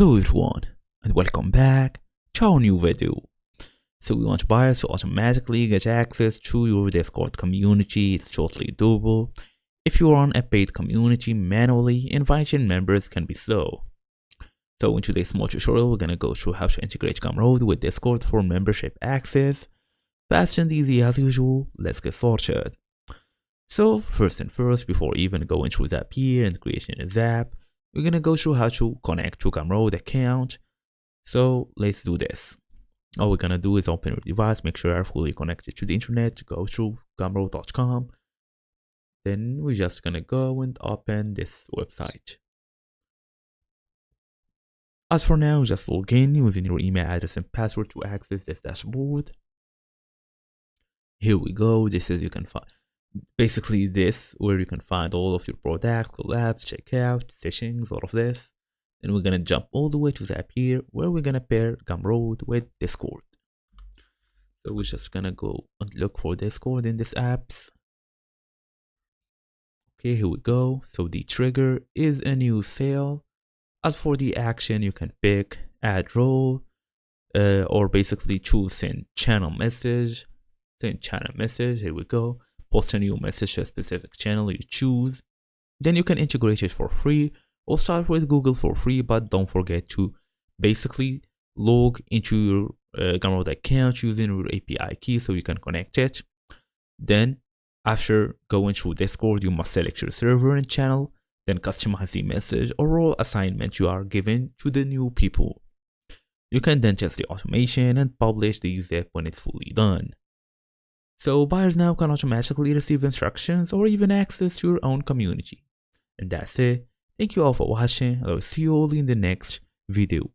Hello everyone and welcome back to our new video. So we want buyers to automatically get access to your Discord community. It's totally doable. If you are on a paid community, manually inviting members can be slow. So in today's small tutorial, we're gonna go through how to integrate Gumroad with Discord for membership access. Fast and easy as usual. Let's get started. So first, before even going through the app here and creating a zap, we're gonna go through how to connect to Gumroad account. So let's do this. All we're gonna do is open your device, make sure you're fully connected to the internet, go through gumroad.com. Then we're just gonna go and open this website. As for now, just log in using your email address and password to access this dashboard. Here we go. This is you can find basically this where you can find all of your products, collabs, checkout, settings, all of this. Then we're gonna jump all the way to the app here where we're gonna pair Gumroad with Discord. So we're just gonna go and look for Discord in this apps. Okay, here we go. So the trigger is a new sale. As for the action, you can pick add role or basically choose send channel message. Send channel message. Here we go. Post a new message to a specific channel you choose. Then you can integrate it for free or start with Google for free, but don't forget to basically log into your Gumroad account using your API key so you can connect it. Then after going through Discord, you must select your server and channel, then customize the message or role assignment you are giving to the new people. You can then test the automation and publish the zip when it's fully done. So buyers now can automatically receive instructions or even access to your own community. And that's it. Thank you all for watching. I will see you all in the next video.